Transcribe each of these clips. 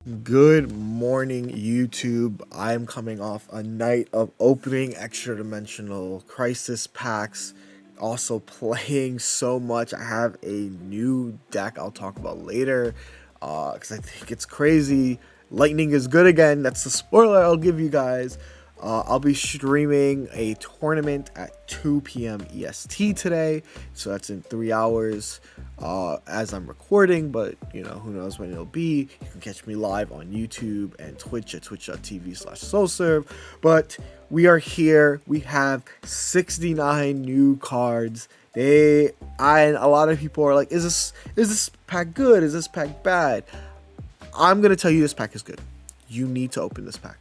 Good morning, YouTube. I am coming off a night of opening Extradimensional Crisis packs, also playing so much. I have a new deck I'll talk about later because I think it's crazy. Lightning is good again. That's the spoiler I'll give you guys. I'll be streaming a tournament at 2 p.m. EST today, so that's in 3 hours as I'm recording, but you know, who knows when it'll be. You can catch me live on YouTube and Twitch at twitch.tv/soulserve. But we are here. We have 69 new cards. And a lot of people are like, is this pack good? Is this pack bad? I'm gonna tell you this pack is good. You need to open this pack.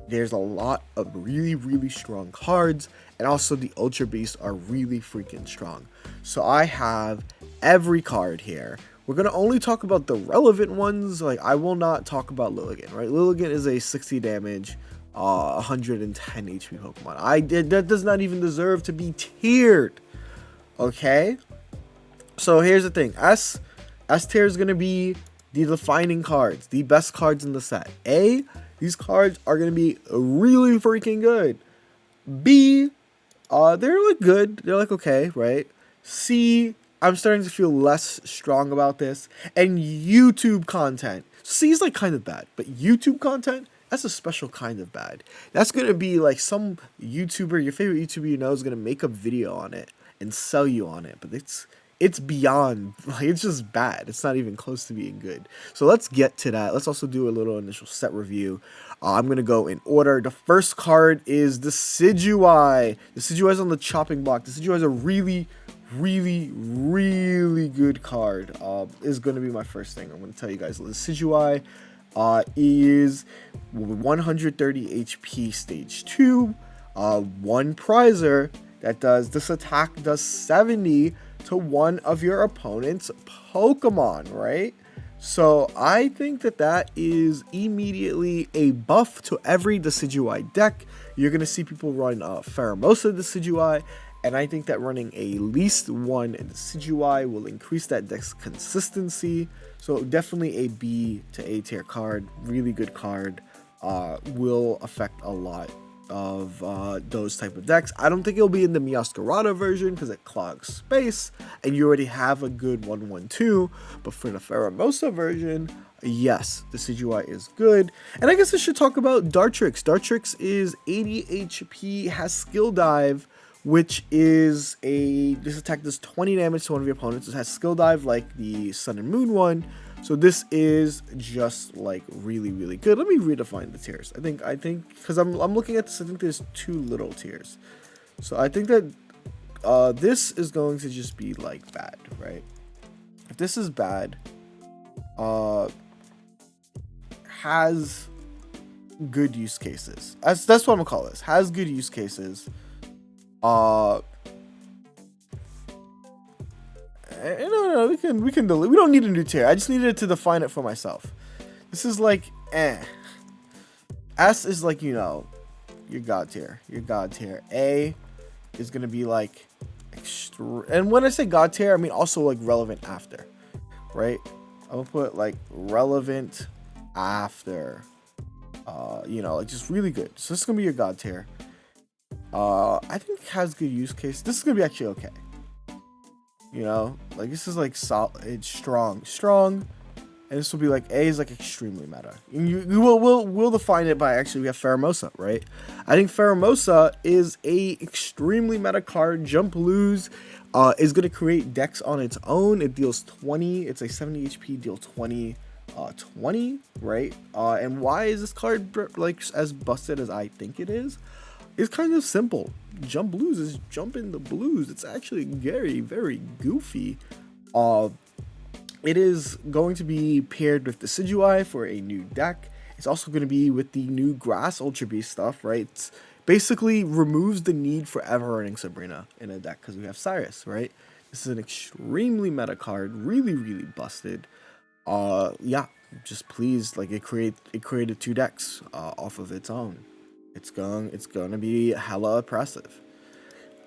There's a lot of really strong cards, and also the Ultra Beasts are really freaking strong. So I have every card here. We're gonna only talk about the relevant ones. Like, I will not talk about Lilligant, right? Lilligant is a 60 damage, 110 HP Pokemon. That does not even deserve to be tiered. Okay? So here's the thing. S tier is gonna be the defining cards, the best cards in the set. A, these cards are going to be really freaking good. B, they're like good. They're like okay, right? C, I'm starting to feel less strong about this. And YouTube content. C is like kind of bad, but YouTube content, that's a special kind of bad. That's going to be like some YouTuber, your favorite YouTuber you know, is going to make a video on it and sell you on it. But it's beyond, like, it's just bad. It's not even close to being good. So let's get to that. Let's also do a little initial set review. I'm going to go in order. The first card is the Decidueye. The Decidueye is on the chopping block. The Decidueye is a really good card. Is going to be my first thing. I'm going to tell you guys. The Decidueye is 130 HP stage 2. One prizer that does, this attack does 70 to one of your opponent's Pokemon, right? So I think that is immediately a buff to every Decidueye deck. You're going to see people run Pheromosa Decidueye, and I think that running at least one Decidueye will increase that deck's consistency. So definitely a B to A tier card, really good card, will affect a lot of those type of decks. I don't think it'll be in the Meowscarada version because it clogs space and you already have a good 1/1/2, but for the Pheromosa version, yes, the Decidueye is good. And I guess I should talk about Dartrix. Dartrix is 80 HP, has Skill Dive, which is this attack does 20 damage to one of your opponents. It has Skill Dive like the Sun and Moon one. So this is just like really good. Let me redefine the tiers. I think because I'm looking at this, I think there's two little tiers. So I think that this is going to just be like bad, right? If this is bad, has good use cases. That's what I'm gonna call this. Has good use cases. No, we can delete. We don't need a new tier. I just needed to define it for myself. This is like S is like, you know, your god tier. Your god tier. A is gonna be like and when I say god tier, I mean also like relevant after, right? I'm gonna put like relevant after. You know, like just really good. So this is gonna be your god tier. I think it has good use case. This is gonna be actually okay. You know, like this is like solid, it's strong, and this will be like A is like extremely meta. We'll define it by actually we have Pheromosa, right? I think Pheromosa is a extremely meta card. Jump Lose is gonna create decks on its own. It deals 20. It's a 70 HP, deal 20. 20, right? And why is this card like as busted as I think it is? It's kind of simple. Jump Blues is jumping the blues. It's actually very goofy. It is going to be paired with Decidueye for a new deck. It's also going to be with the new Grass Ultra Beast stuff, right? It's basically removes the need for ever running Sabrina in a deck because we have Cyrus, right? This is an extremely meta card, really busted. Yeah, just please, like it created two decks off of its own. It's going to be hella oppressive.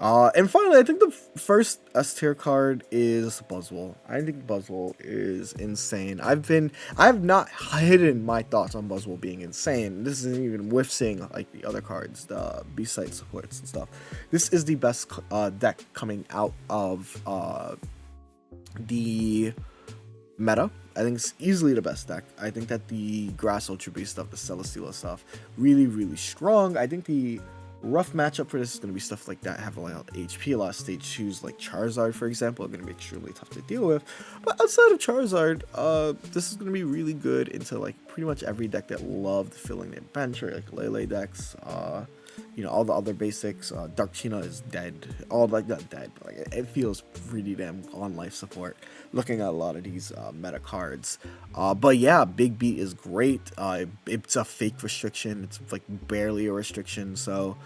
And finally, I think the first S tier card is Buzzwole. I think Buzzwole is insane. I have not hidden my thoughts on Buzzwole being insane. This isn't even with seeing like the other cards, the B-side supports and stuff. This is the best deck coming out of the meta. I think it's easily the best deck. I think that the Grass Ultra Beast stuff, the Celesteela stuff, really strong. I think the rough matchup for this is going to be stuff like that have a lot of HP. A lot of stage 2s like Charizard, for example, are going to be extremely tough to deal with. But outside of Charizard, this is going to be really good into like pretty much every deck that loved filling their bench, or like Lele decks. You know, all the other basics. Dark China is dead. All like not dead, but like it feels pretty damn on life support. Looking at a lot of these meta cards. But yeah, Big B is great. It's a fake restriction. It's like barely a restriction. So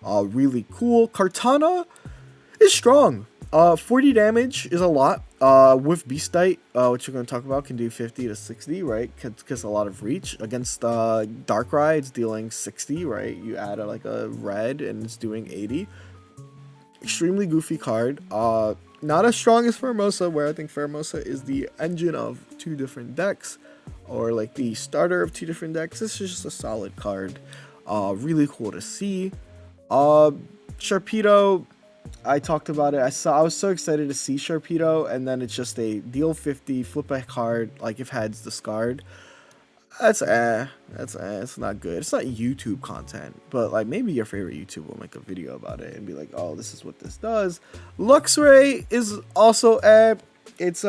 really cool. Kartana is strong. 40 damage is a lot. With Beastite, which we're going to talk about, can do 50 to 60, right? Because a lot of reach. Against Darkrai, it's dealing 60, right? You add like a red and it's doing 80. Extremely goofy card. Not as strong as Pheromosa, where I think Pheromosa is the engine of two different decks, or like the starter of two different decks. This is just a solid card. Really cool to see. Sharpedo, I talked about it. I was so excited to see Sharpedo, and then it's just a deal 50, flip a card, like if heads discard. It's not good. It's not YouTube content, but like maybe your favorite YouTuber will make a video about it and be like, oh, this is what this does. Luxray is also it's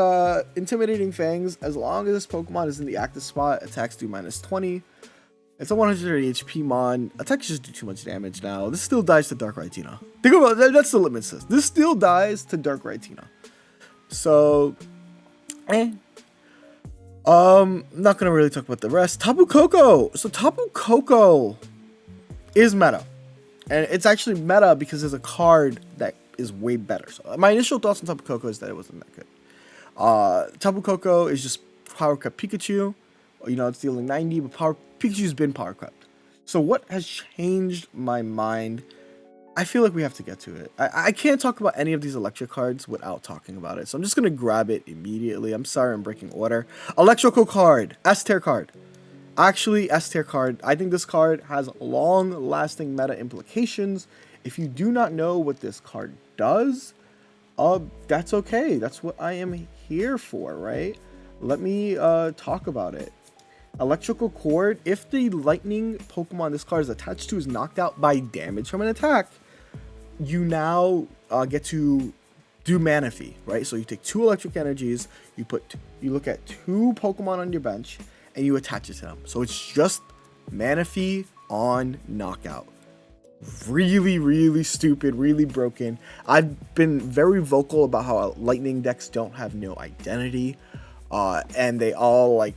Intimidating Fangs. As long as this Pokemon is in the active spot, attacks do -20. It's a 130 HP mon. Attacks just do too much damage now. This still dies to Dark Rhytina. Think about that. That's the limit says. This still dies to Dark Rhytina. So, not gonna really talk about the rest. Tapu Koko. So Tapu Koko is meta, and it's actually meta because there's a card that is way better. So my initial thoughts on Tapu Koko is that it wasn't that good. Tapu Koko is just Power Cut Pikachu. You know, it's dealing 90, but Pikachu's been Power Cut. So what has changed my mind? I feel like we have to get to it. I can't talk about any of these electric cards without talking about it. So I'm just going to grab it immediately. I'm sorry I'm breaking order. Electrical card. S-tier card. Actually, S-tier card. I think this card has long-lasting meta implications. If you do not know what this card does, that's okay. That's what I am here for, right? Let me talk about it. Electrical Cord. If the lightning Pokemon this card is attached to is knocked out by damage from an attack, you now get to do Manaphy, right? So you take 2 electric energies, you look at 2 Pokemon on your bench, and you attach it to them. So it's just Manaphy on knockout. Really stupid, really broken. I've been very vocal about how lightning decks don't have no identity, and they all like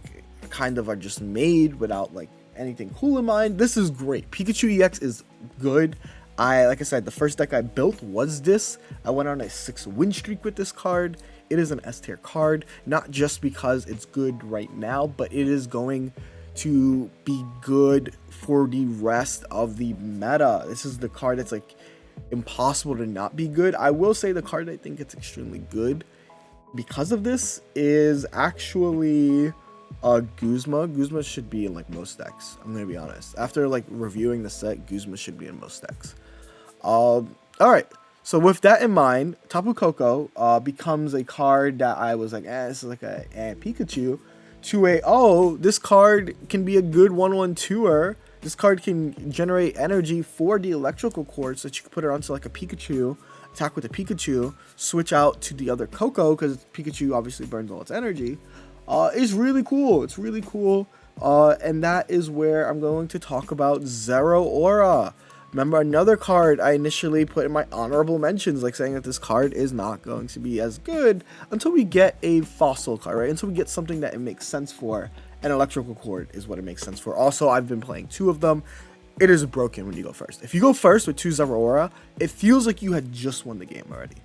kind of are just made without like anything cool in mind. This is great. Pikachu EX is good. Like I said, the first deck I built was this. I went on a 6-win streak with this card. It is an S tier card, not just because it's good right now, but it is going to be good for the rest of the meta. This is the card that's like impossible to not be good. I will say the card I think it's extremely good because of this is actually Guzma. Guzma should be in like most decks. I'm gonna be honest. After like reviewing the set, Guzma should be in most decks. All right. So with that in mind, Tapu Koko becomes a card that I was like, this is like a Pikachu. To this card can be a good 1/1-2er. This card can generate energy for the electrical cord, so that you can put it onto like a Pikachu, attack with a Pikachu, switch out to the other Koko because Pikachu obviously burns all its energy. It's really cool. It's really cool. And that is where I'm going to talk about Zeraora. Remember, another card I initially put in my honorable mentions, like saying that this card is not going to be as good until we get a fossil card, right? Until we get something that it makes sense for. An electrical cord is what it makes sense for. Also, I've been playing 2 of them. It is broken when you go first. If you go first with 2 Zeraora, it feels like you had just won the game already.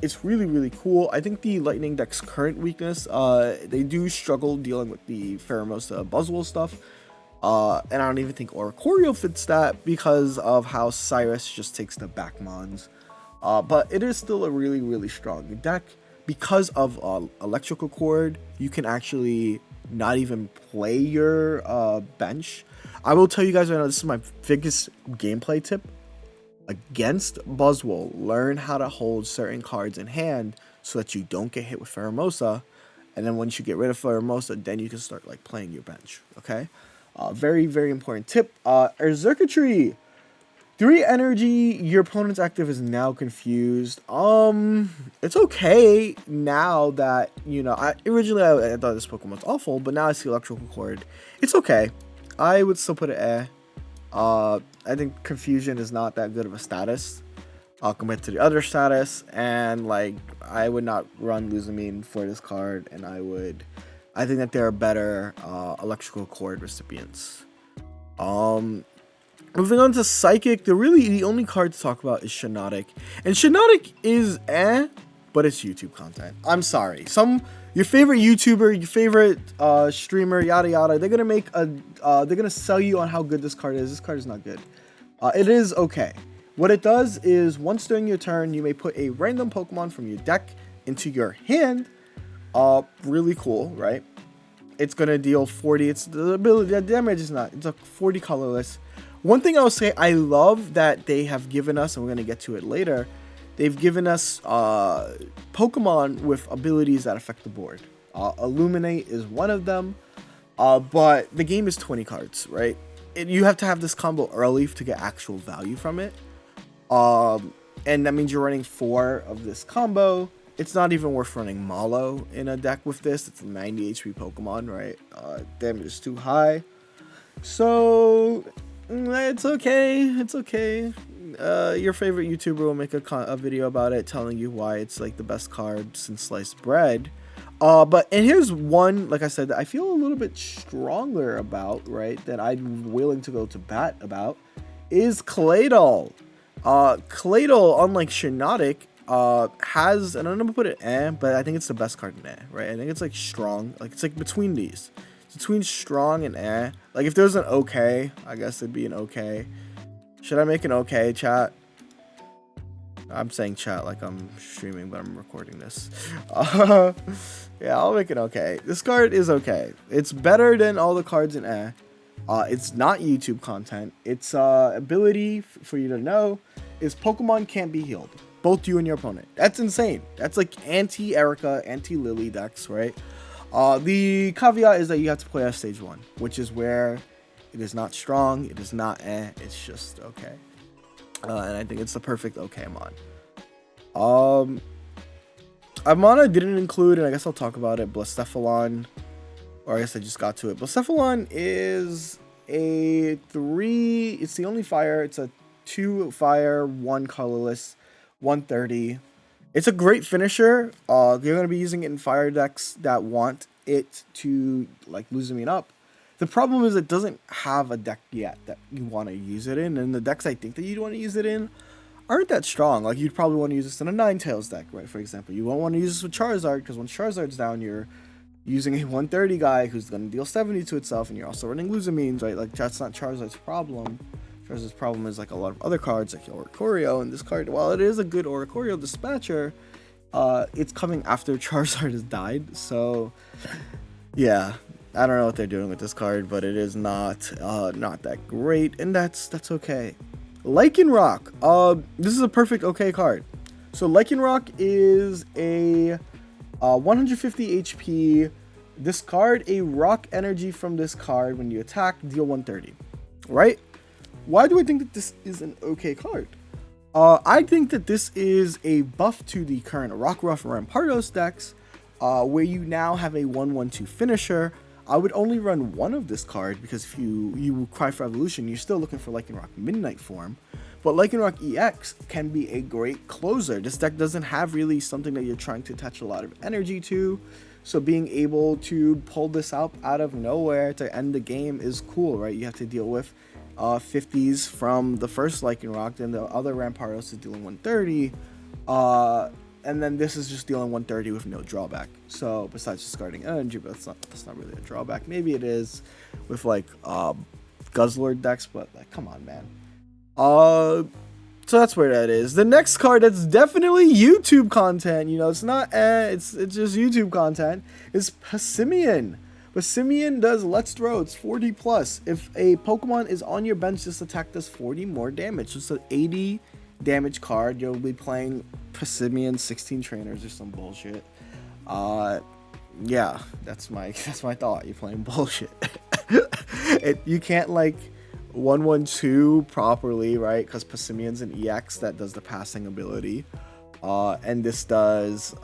It's really cool. I think the Lightning deck's current weakness, they do struggle dealing with the Pheromosa Buzzwole stuff. And I don't even think Oricorio fits that because of how Cyrus just takes the back mons. But it is still a really, really strong deck. Because of electrical cord, you can actually not even play your bench. I will tell you guys right now, this is my biggest gameplay tip against Buzzwole. Learn how to hold certain cards in hand so that you don't get hit with Pheromosa. And then once you get rid of Pheromosa, then you can start like playing your bench. Okay, very, very important tip. Circuitry. 3 energy, your opponent's active is now confused. It's okay now that, you know, originally I thought this Pokemon was awful, but now I see Electrical Cord. It's okay. I would still put it I think Confusion is not that good of a status compared to the other status, and like I would not run Luzamine for this card, and I think that there are better Electrical Cord recipients. Moving on to Psychic, the only card to talk about is Shiinotic. And Shiinotic is but it's YouTube content. I'm sorry. Your favorite YouTuber, your favorite streamer, yada yada, they're gonna sell you on how good this card is. This card is not good. It is okay. What it does is once during your turn, you may put a random Pokemon from your deck into your hand. Really cool, right? It's gonna deal 40. It's the ability, the damage is not. It's a 40 colorless. One thing I will say, I love that they have given us, and we're going to get to it later, they've given us Pokemon with abilities that affect the board. Illuminate is one of them, but the game is 20 cards, right? You have to have this combo early to get actual value from it. And that means you're running 4 of this combo. It's not even worth running Malo in a deck with this. It's a 90 HP Pokemon, right? Damage is too high. So it's okay. It's okay. Your favorite YouTuber will make a video about it, telling you why it's like the best card since sliced bread. And here's one, like I said, that I feel a little bit stronger about, right? That I'm willing to go to bat about, is Claydol. Claydol, unlike Shiinotic, has, and I'm gonna put it but I think it's the best card in right? I think it's like strong. Like it's like between these. Between strong and like if there's an okay, I guess it'd be an okay. Should I make an okay, chat? I'm saying chat like I'm streaming, but I'm recording this. Yeah, I'll make it okay. This card is okay. It's better than all the cards in it's not YouTube content. Its ability for you to know is Pokemon can't be healed. Both you and your opponent. That's insane. That's like anti-Erica, anti-Lily decks, right? The caveat is that you have to play at stage 1, which is where it is not strong, it is not it's just okay. And I think it's the perfect okay mon. Mon I didn't include, and I guess I'll talk about it, Blacephalon, or I guess I just got to it. Blacephalon is a 3, it's the only fire, it's a 2 fire, 1 colorless, 130. It's a great finisher. You're going to be using it in fire decks that want it to like Luzamine up. The problem is it doesn't have a deck yet that you want to use it in, and the decks I think that you'd want to use it in aren't that strong. Like you'd probably want to use this in a Ninetales deck, right? For example, you won't want to use this with Charizard because when Charizard's down, you're using a 130 guy who's going to deal 70 to itself, and you're also running Luzamines, right? Like that's not Charizard's problem. Charizard's problem is like a lot of other cards like Oricorio, and this card, while it is a good Oricorio dispatcher, it's coming after Charizard has died. So yeah, I don't know what they're doing with this card, but it is not that great, and that's okay. Lycanroc, this is a perfect okay card. So Lycanroc is a 150 HP. Discard a rock energy from this card when you attack, deal 130. Right? Why do I think that this is an okay card? I think that this is a buff to the current Rockruff or Rampardos decks, where you now have a 1/1/2 finisher. I would only run one of this card because if you cry for evolution, you're still looking for Lycanroc Midnight form. But Lycanroc EX can be a great closer. This deck doesn't have really something that you're trying to attach a lot of energy to. So being able to pull this out of nowhere to end the game is cool, right? You have to deal with 50s from the first Lycanroc, then the other Rampardos is dealing 130, and then this is just dealing 130 with no drawback. So besides discarding energy, but that's not really a drawback. Maybe it is with like Guzzlord decks, but like come on, man. So that's where that is. The next card that's definitely YouTube content, you know, it's not it's just YouTube content, is Passimian. Passimian does Let's Throw. It's 40 plus. If a Pokemon is on your bench, this attack does 40 more damage. It's an 80 damage card. You'll be playing Passimian 16 trainers or some bullshit. Yeah, that's my thought. You're playing bullshit. You can't like 1-1-2 properly, right? Because Passimian's an EX that does the passing ability, and this does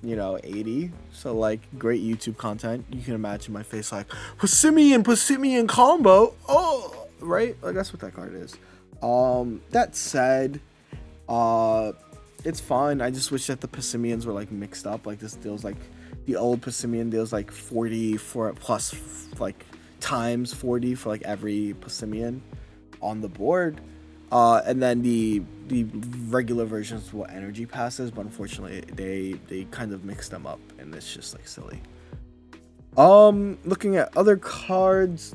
you know, 80. So like, great YouTube content. You can imagine my face like, Passimian combo. Oh, right? Like, that's what that card is. That said, it's fun. I just wish that the Passimians were like mixed up. Like, this deals like, the old Passimian deals like 40 for plus like times 40 for like every Passimian on the board. And then the regular versions will energy passes, but unfortunately they kind of mix them up, and it's just like silly. Looking at other cards,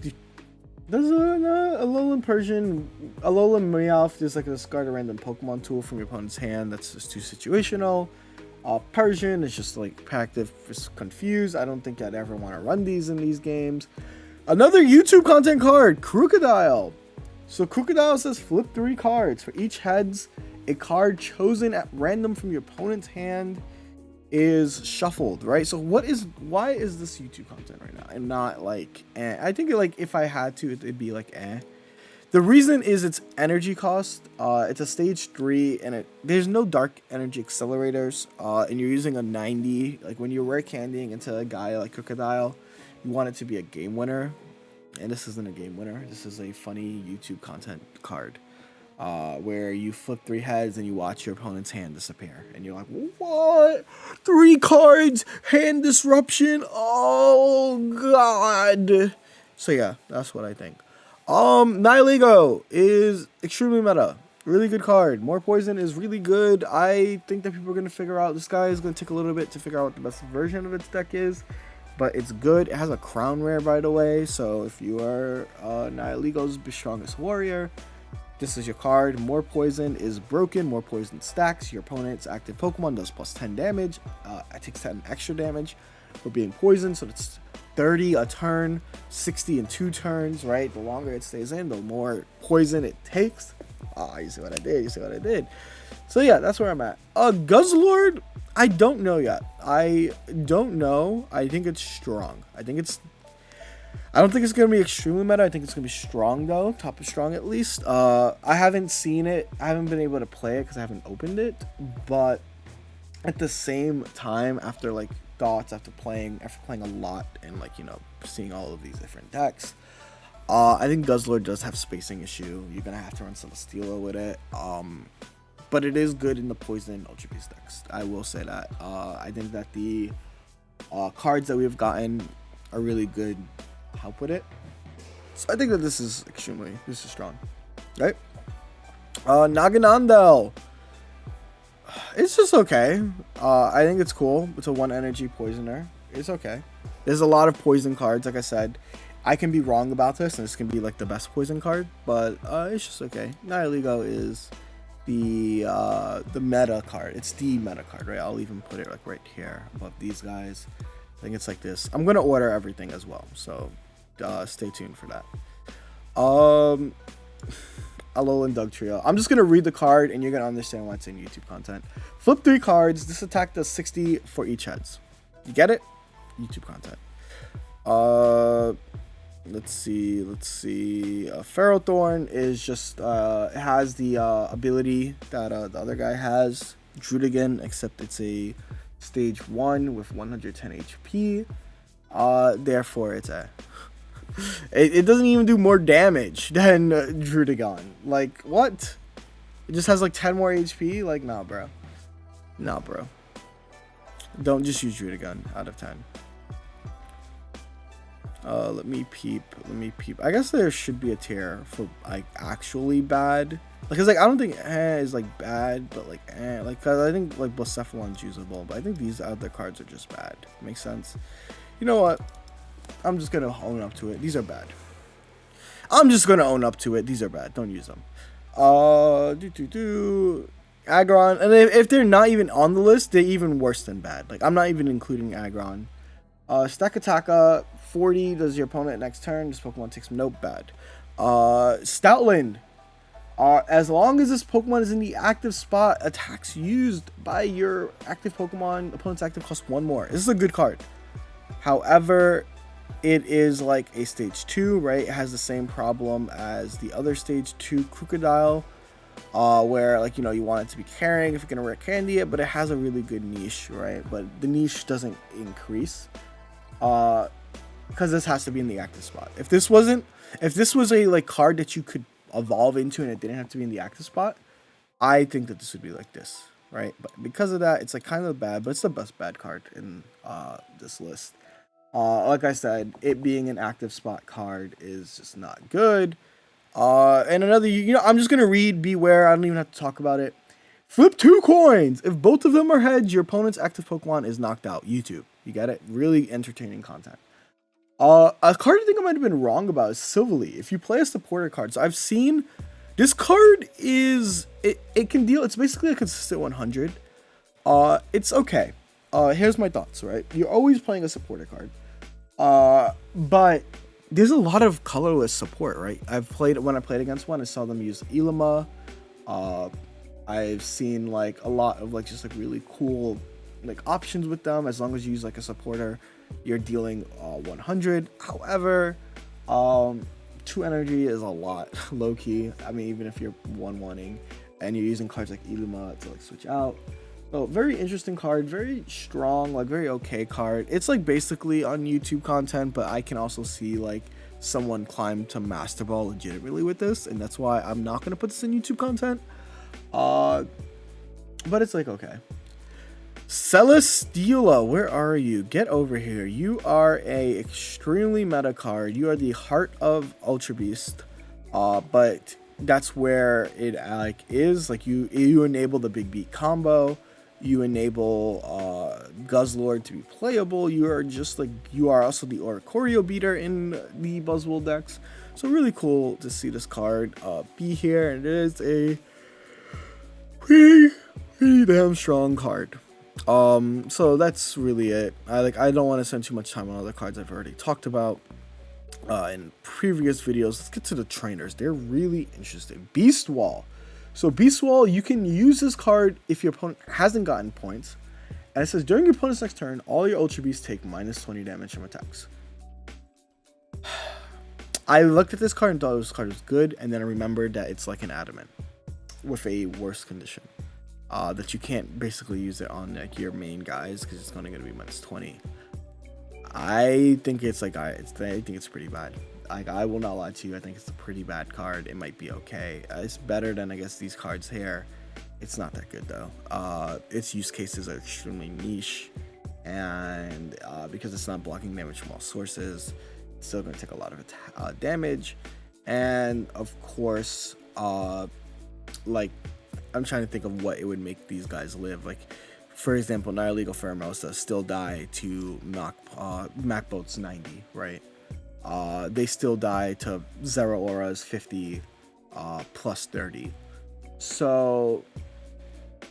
there's Alolan Persian, Alolan Meowth is like a discard a random Pokemon tool from your opponent's hand. That's just too situational. Persian is just like active, just confused. I don't think I'd ever want to run these in these games. Another YouTube content card, Crocodile. So Crocodile says flip 3 cards. For each heads, a card chosen at random from your opponent's hand is shuffled, right? So why is this YouTube content right now and not like I think like if I had to, it'd be like The reason is its energy cost. It's a stage 3 and there's no dark energy accelerators, and you're using a 90. Like when you're rare candying into a guy like Crocodile, you want it to be a game winner. And this isn't a game winner. This is a funny YouTube content card, where you flip 3 heads and you watch your opponent's hand disappear, and you're like, "What? 3 cards, hand disruption? Oh god!" So yeah, that's what I think. Nihilego is extremely meta. Really good card. More Poison is really good. I think that people are gonna figure out. This guy is gonna take a little bit to figure out what the best version of its deck is. But it's good. It has a crown rare, by the way. So if you are Nihilego's strongest warrior, this is your card. More Poison is broken. More Poison stacks. Your opponent's active Pokemon does plus 10 damage. It takes 10 extra damage for being poisoned. So it's 30 a turn, 60 in 2 turns, right? The longer it stays in, the more poison it takes. You see what I did? You see what I did? So yeah, that's where I'm at. Guzzlord, I don't know yet. I don't know. I think it's strong. I don't think it's going to be extremely meta. I think it's going to be strong, though. Top of strong, at least. I haven't seen it. I haven't been able to play it because I haven't opened it. But at the same time, after, like, thoughts, after playing a lot and, like, you know, seeing all of these different decks, I think Guzzlord does have spacing issue. You're going to have to run Celesteela with it. But it is good in the Poison Ultra Beast decks. I will say that. I think that the cards that we've gotten are really good help with it. So I think that this is strong. Right? Naganandel. It's just okay. I think it's cool. It's a 1 energy poisoner. It's okay. There's a lot of poison cards, like I said. I can be wrong about this, and this can be like the best poison card, but it's just okay. Nihilego is the meta card. It's the meta card, right? I'll even put it like right here above these guys. I think it's like this. I'm gonna order everything as well, so stay tuned for that. Alolan Dugtrio. I'm just gonna read the card, and you're gonna understand why it's in YouTube content. Flip 3 cards. This attack does 60 for each heads. You get it? YouTube content. Let's see. Ferrothorn is just it has the ability that the other guy has, Jeudy, except it's a stage 1 with 110 HP. Therefore it's it doesn't even do more damage than Jeudy. Like, what? It just has like 10 more HP. Like, nah, bro. Don't just use Jeudy out of 10. Let me peep. I guess there should be a tier for like actually bad. Because like I don't think is like bad, but like like, cause I think like Blacephalon's usable, but I think these other cards are just bad. Makes sense. You know what? I'm just gonna own up to it. These are bad. These are bad. Don't use them. Aggron, and if they're not even on the list, they're even worse than bad. Like, I'm not even including Aggron. Stakataka, 40, does your opponent next turn. This Pokemon takes nope, bad. Stoutland. As long as this Pokemon is in the active spot, attacks used by your active Pokemon, opponent's active cost 1 more. This is a good card. However, it is like a stage 2, right? It has the same problem as the other stage 2 Crocodile, where, like, you know, you want it to be carrying if you're gonna rare candy it, but it has a really good niche, right? But the niche doesn't increase, because this has to be in the active spot. If this was a like card that you could evolve into and it didn't have to be in the active spot, I think that this would be like this, right? But because of that, it's like kind of bad, but it's the best bad card in this list. Like I said, it being an active spot card is just not good. And another, you know, I'm just gonna read Beware. I don't even have to talk about it. Flip 2 coins. If both of them are heads, your opponent's active Pokemon is knocked out. YouTube, you get it? Really entertaining content. A card I think I might have been wrong about is Silvally. If you play a supporter card, so I've seen this card is it can deal. It's basically a consistent 100. It's okay. Here's my thoughts. Right, you're always playing a supporter card. But there's a lot of colorless support, right? When I played against one, I saw them use Ilima. I've seen like a lot of like just like really cool like options with them. As long as you use like a supporter, you're dealing 100. However, 2 energy is a lot, low key. I mean, even if you're 1-1ing and you're using cards like Ilima to like switch out. So very interesting card, very strong, like very okay card. It's like basically on YouTube content, but I can also see like someone climb to Master Ball legitimately with this, and that's why I'm not gonna put this in YouTube content. But it's like okay. Celesteela, where are you? Get over here. You are a extremely meta card. You are the heart of Ultra Beast. But that's where it like is. Like you enable the big beat combo. You enable Guzzlord to be playable. You are also the Oricorio beater in the Buzzwole decks. So really cool to see this card be here. And it is a pretty damn strong card. So that's really it. I don't want to spend too much time on other cards I've already talked about in previous videos. Let's get to the trainers. They're really interesting. Beast Wall. So Beast Wall, you can use this card if your opponent hasn't gotten points. And it says during your opponent's next turn, all your Ultra Beasts take -20 damage from attacks. I looked at this card and thought this card was good, and then I remembered that it's like an adamant with a worse condition. That you can't basically use it on like your main guys because it's only going to be -20. I think it's pretty bad. Like, I will not lie to you. I think it's a pretty bad card. It might be okay. It's better than I guess these cards here. It's not that good though. Its use cases are extremely niche, and because it's not blocking damage from all sources, it's still going to take a lot of damage. And of course, like, I'm trying to think of what it would make these guys live. Like, for example, Nihilego Pheromosa still die to Macboat's 90, right? They still die to Zeraora's 50 plus 30. So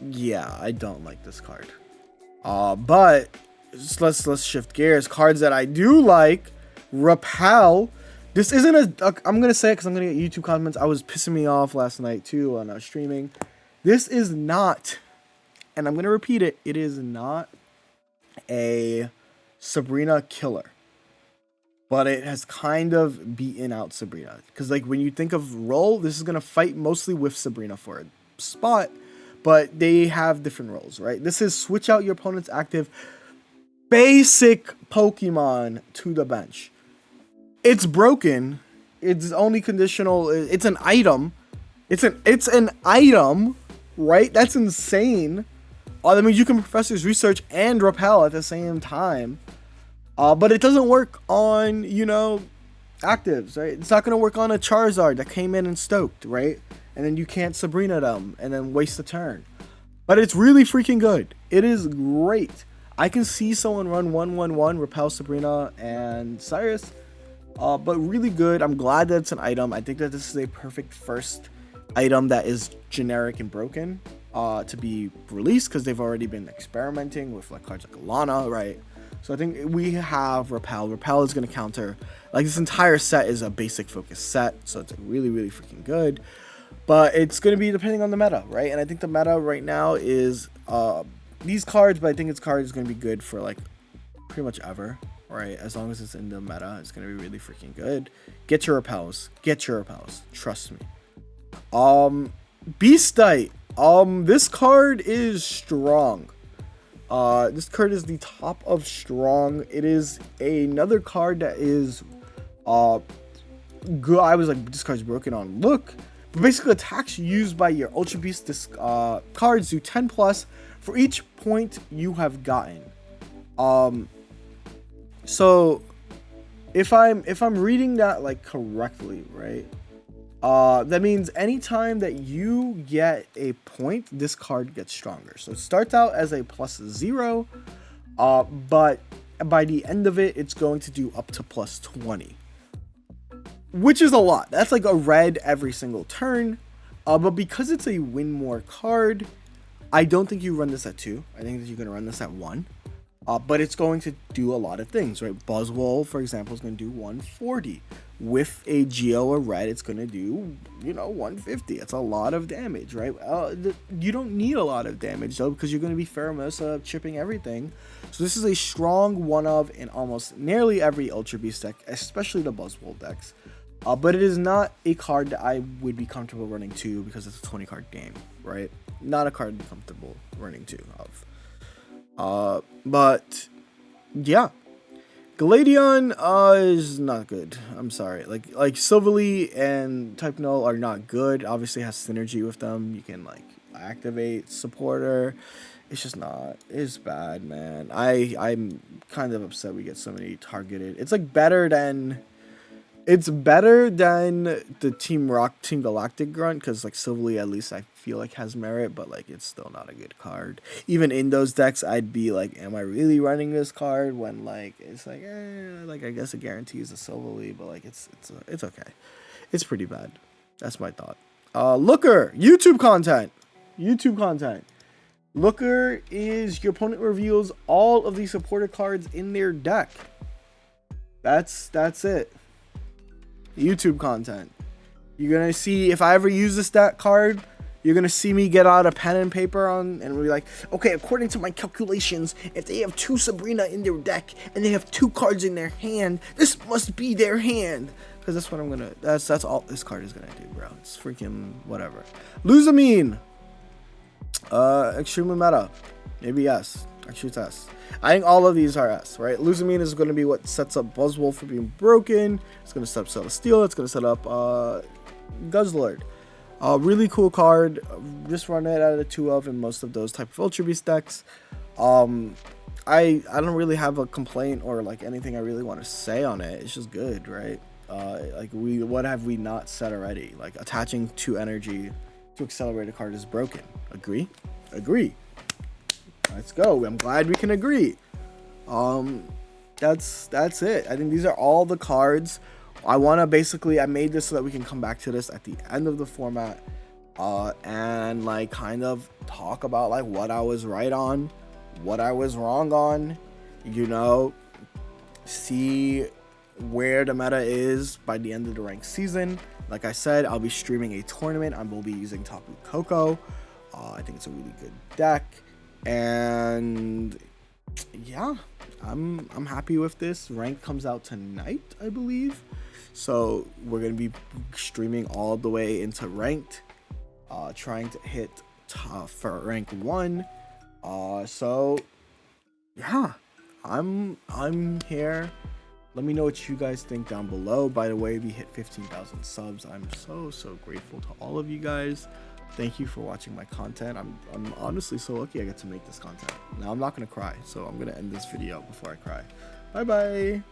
yeah, I don't like this card. But let's shift gears. Cards that I do like. Repel. This isn't I'm gonna say it because I'm gonna get YouTube comments. I was pissing me off last night too when streaming. This is not, and I'm going to repeat it, it is not a Sabrina killer. But it has kind of beaten out Sabrina. Because like when you think of role, this is going to fight mostly with Sabrina for a spot. But they have different roles, right? This is switch out your opponent's active basic Pokemon to the bench. It's broken. It's only conditional. It's an item. It's an item. Right? That's insane. That means you can Professor's Research and Repel at the same time. But it doesn't work on, you know, actives, right? It's not going to work on a Charizard that came in and stoked, right? And then you can't Sabrina them and then waste a turn. But it's really freaking good. It is great. I can see someone run 1-1-1, Repel Sabrina and Cyrus. But really good. I'm glad that it's an item. I think that this is a perfect first item that is generic and broken to be released, because they've already been experimenting with like cards like Lana, right? So I think we have Repel. Repel is going to counter, like, this entire set is a basic focus set, so it's really, really freaking good. But it's going to be depending on the meta, right? And I think the meta right now is these cards, but I think its card is going to be good for like pretty much ever, right? As long as it's in the meta, it's going to be really freaking good. Get your Repels. Get your Repels. Trust me. Beastite. This card is strong. This card is the top of strong. It is another card that is good. I was like, this card's broken on look. But basically, attacks used by your Ultra Beast cards do 10 plus for each point you have gotten. So if I'm reading that like correctly, right? That means anytime that you get a point, this card gets stronger. So it starts out as a +0, but by the end of it, it's going to do up to +20, which is a lot. That's like a red every single turn. But because it's a win more card, I don't think you run this at 2. I think that you're going to run this at 1. But it's going to do a lot of things, right? Buzzwole, for example, is going to do 140. With a Geo or red, it's going to do, 150. It's a lot of damage, right? You don't need a lot of damage, though, because you're going to be Pheromosa chipping everything. So this is a strong one of in almost nearly every Ultra Beast deck, especially the Buzzwole decks. But it is not a card that I would be comfortable running 2 because it's a 20 card game, right? Not a card I'd be comfortable running 2 of. But yeah, Galadion is not good. I'm sorry. Like Silvally and Type Null are not good. Obviously has synergy with them. You can like activate supporter. It's just not. It's bad, man. I'm kind of upset we get so many targeted. It's like better than the Team Galactic Grunt, because like Silvally at least I feel like has merit, but like it's still not a good card. Even in those decks, I'd be like, am I really running this card when like it's like like I guess it guarantees a Silvally, but like it's okay. It's pretty bad. That's my thought. Looker, YouTube content. Looker is your opponent reveals all of the supporter cards in their deck. That's it. YouTube content. You're gonna see, if I ever use this deck card, you're gonna see me get out a pen and paper and be like, okay, according to my calculations, if they have 2 Sabrina in their deck and they have 2 cards in their hand, this must be their hand. Because that's what I'm gonna. That's all this card is gonna do, bro. It's freaking whatever. Luzamine. Extremely meta. Maybe S. Actually, it's S. I think all of these are S, right? Luzamine is going to be what sets up Buzzwole for being broken. It's going to set up Celesteal. It's going to set up Guzzlord. Really cool card. Just run it out of 2 of in most of those type of Ultra Beast decks. I don't really have a complaint or like anything I really want to say on it. It's just good, right? What have we not said already? Like attaching 2 energy to accelerate a card is broken. Agree? Let's go. I'm glad we can agree. That's it. I think these are all the cards. I made this so that we can come back to this at the end of the format and like kind of talk about like what I was right on, what I was wrong on, see where the meta is by the end of the ranked season. Like I said, I'll be streaming a tournament. I will be using Tapu Koko. I think it's a really good deck. And yeah, I'm happy with this. Rank comes out tonight, I believe. So we're gonna be streaming all the way into ranked, trying to hit for rank 1. So yeah, I'm here. Let me know what you guys think down below. By the way, we hit 15,000 subs. I'm so grateful to all of you guys. Thank you for watching my content. I'm honestly so lucky I get to make this content. Now I'm not gonna cry, so I'm gonna end this video before I cry. Bye bye.